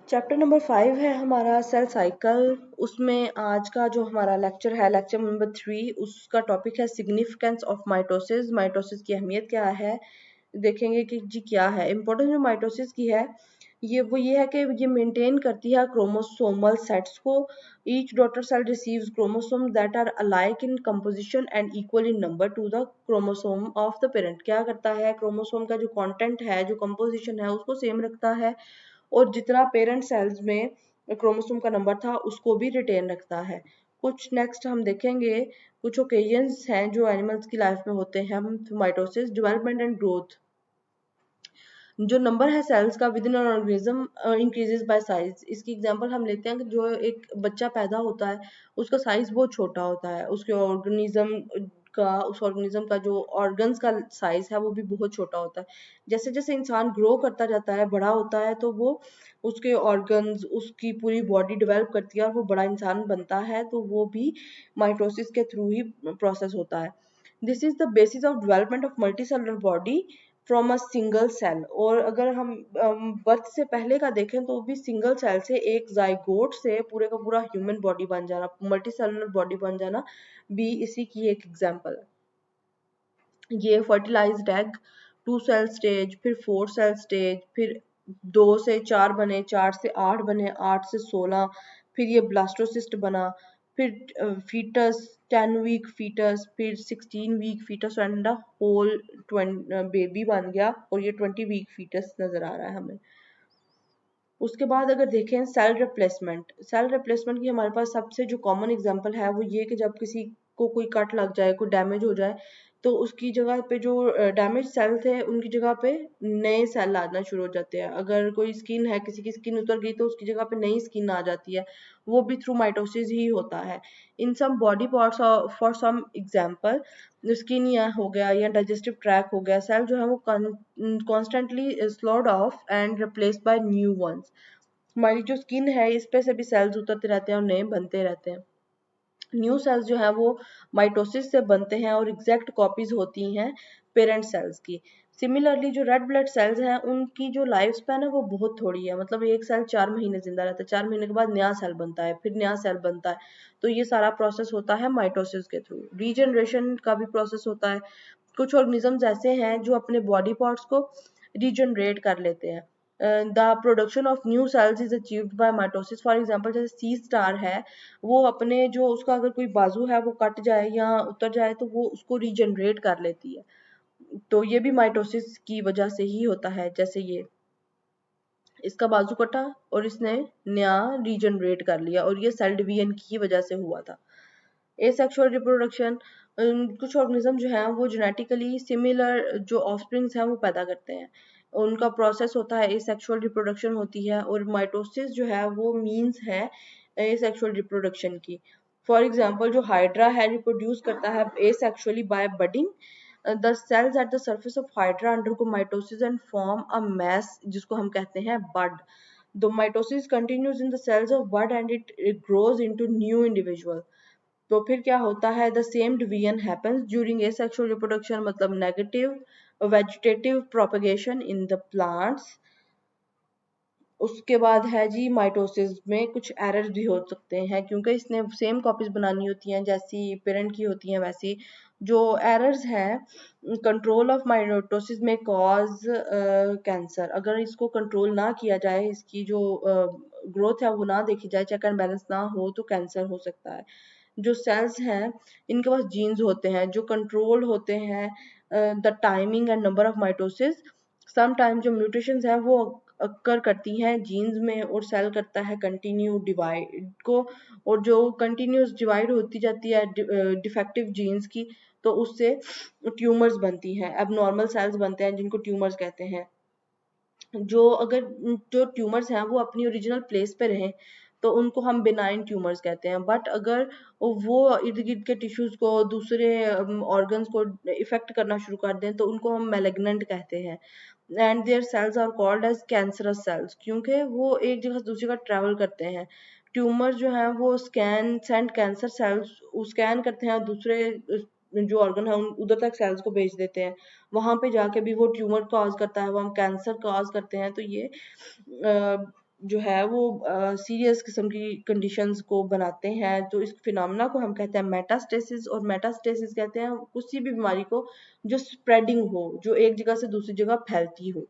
Chapter number 5 है हमारा cell cycle. उसमें आज का जो हमारा लेक्चर है, लेक्चर नंबर 3, उसका टॉपिक है सिग्निफिकेंस ऑफ माइटोसिस। माइटोसिस की अहमियत क्या है, देखेंगे कि जी क्या है इम्पोर्टेंस जो माइटोसिस की है। ये है कि ये मेंटेन करती है क्रोमोसोमल सेट्स को। Each daughter cell receives chromosome that are alike in composition and equal in number to the chromosome of the parent. क्या करता है, क्रोमोसोम का जो कंटेंट है, जो कंपोजिशन है, उसको सेम रखता है और जितना पेरेंट सेल्स में क्रोमोसोम का नंबर था उसको भी रिटेन रखता है। कुछ नेक्स्ट हम देखेंगे, कुछ ओकेजन्स हैं जो एनिमल्स की लाइफ में होते हैं। Mitosis, development and growth. जो नंबर है सेल्स का with in an organism increases by size. इसकी एग्जांपल हम लेते हैं कि जो एक बच्चा पैदा होता है उसका साइज बहुत छोटा होता है, उसके उस ऑर्गेनिज्म का जो ऑर्गन्स का साइज है वो भी बहुत छोटा होता है। जैसे जैसे इंसान ग्रो करता जाता है, बड़ा होता है, तो वो उसके ऑर्गन्स, उसकी पूरी बॉडी डेवलप करती है और वो बड़ा इंसान बनता है, तो वो भी माइटोसिस के थ्रू ही प्रोसेस होता है। This is the basis of development of multicellular body from a single cell. और अगर हम बर्थ से पहले का देखें तो भी सिंगल सेल से, एक जाइगोट से पूरे का पूरा ह्यूमन बॉडी बन जाना, मल्टी सेलुलर बॉडी बन जाना भी इसी की एक एग्जांपल है। ये फर्टिलाइज्ड एग, 2 सेल स्टेज, फिर 4 सेल स्टेज, फिर 2 से 4 बने, 4 से 8 बने, 8 से 16, फिर ये ब्लास्टोसिस्ट बना, फिर फीटस, 10 वीक फीटस, फिर 16 week foetus and whole baby बन गया। और ये 20 वीक फीटस नजर आ रहा है हमें। उसके बाद अगर देखें सेल रिप्लेसमेंट, सेल रिप्लेसमेंट की हमारे पास सबसे जो कॉमन एग्जांपल है वो ये कि जब किसी को कोई कट लग जाए, कोई डैमेज हो जाए, तो उसकी जगह पे जो डैमेज सेल थे उनकी जगह पे नए सेल आना शुरू हो जाते हैं। अगर कोई स्किन है, किसी की स्किन उतर गई तो उसकी जगह पे नई स्किन आ जाती है, वो भी थ्रू माइटोसिस ही होता है। In some body parts, for some example skin या हो गया या डाइजेस्टिव ट्रैक हो गया, सेल जो है वो constantly slowed of and replaced by new ones. हमारी जो स्किन है इस पे से भी सेल्स उतरते रहते हैं और नए बनते रहते हैं। न्यू सेल्स जो है वो माइटोसिस से बनते हैं और एग्जैक्ट कॉपीज होती हैं पेरेंट सेल्स की। सिमिलरली जो रेड ब्लड सेल्स हैं उनकी जो लाइफ स्पैन है वो बहुत थोड़ी है, मतलब एक सेल 4 महीने जिंदा रहता है, 4 महीने के बाद नया सेल बनता है, फिर नया सेल बनता है। तो ये सारा प्रोसेस होता है माइटोसिस के थ्रू। रीजनरेशन का भी प्रोसेस होता है। कुछ ऑर्गेनिजम्स ऐसे हैं जो अपने बॉडी पार्ट्स को रीजनरेट कर लेते हैं। The production of new sales is achieved by mitosis. For example जैसे सी स्टार है, वो अपने जो उसका अगर कोई बाजू है वो कट जाए या उतर जाए तो वो उसको रीजनरेट कर लेती है। तो ये भी माइटोसिस की वजह से ही होता है। जैसे ये इसका बाजू कटा और इसने नया रीजनरेट कर लिया और ये सेल डिवीजन की वजह से हुआ था। एसेक्सुअल रिप्रोडक्शन, कुछ ऑर्गेनिज्म जो है वो जेनेटिकली सिमिलर जो ऑफस्प्रिंग्स हैं वो पैदा करते हैं, उनका प्रोसेस होता है एसेक्सुअल रिप्रोडक्शन होती है। और माइटोसिस जो है वो मींस है एसेक्सुअल रिप्रोडक्शन की। फॉर एग्जांपल जो हाइड्रा है रिप्रोड्यूस करता है asexually by budding. The cells at the surface of hydra undergo mitosis and form a mass जिसको हम कहते हैं bud. The mitosis continues in the cells of bud and it grows into new individual. तो फिर क्या होता है, the same division happens during asexual reproduction, मतलब negative vegetative propagation in the plants. उसके बाद है जी माइटोसिस में कुछ एरर्स भी हो सकते हैं क्योंकि इसने सेम कॉपीज बनानी होती हैं जैसी पेरेंट की होती हैं वैसी। जो एरर्स हैं, कंट्रोल ऑफ माइटोसिस में कॉज कैंसर। अगर इसको कंट्रोल ना किया जाए, इसकी जो ग्रोथ है वो ना देखी जाए, चेक एंड बैलेंस ना हो, तो कैंसर हो सकता है। जो सेल्स हैं इनके पास जीन्स होते हैं जो कंट्रोल होते हैं the timing and number of mitosis. Some time जो म्यूटेशंस हैं वो अक्कर करती हैं जीन्स में और सेल करता है कंटिन्यू डिवाइड को। और जो कंटिन्यूस डिवाइड होती जाती है डिफेक्टिव जीन्स की, तो उससे ट्यूमर्स बनती हैं, एबनॉर्मल सेल्स बनते हैं जिनको ट्यूमर्स कहते हैं। जो ट्यूमर्स हैं वो अपनी ओरिजिनल प्लेस पे रहें तो उनको हम बिनाइन ट्यूमर्स कहते हैं। बट अगर वो इर्द गिर्द के टिश्यूज को, दूसरे ऑर्गन्स को इफेक्ट करना शुरू कर दें तो उनको हम मैलिग्नेंट कहते हैं। And their cells are called as cancerous cells क्योंकि वो एक जगह से दूसरी जगह ट्रेवल करते हैं। ट्यूमर जो है वो सेंड कैंसर सेल्स स्कैन करते हैं, दूसरे जो ऑर्गन है उधर तक सेल्स को भेज देते हैं, वहां पे जाके भी वो ट्यूमर कॉज करता है, वो हम कैंसर कॉज करते हैं। तो ये जो है वो सीरियस किस्म की कंडीशंस को बनाते हैं। तो इस फिनोमेना को हम कहते हैं मेटास्टेसिस, और मेटास्टेसिस कहते हैं किसी भी बीमारी को जो स्प्रेडिंग हो, जो एक जगह से दूसरी जगह फैलती हो।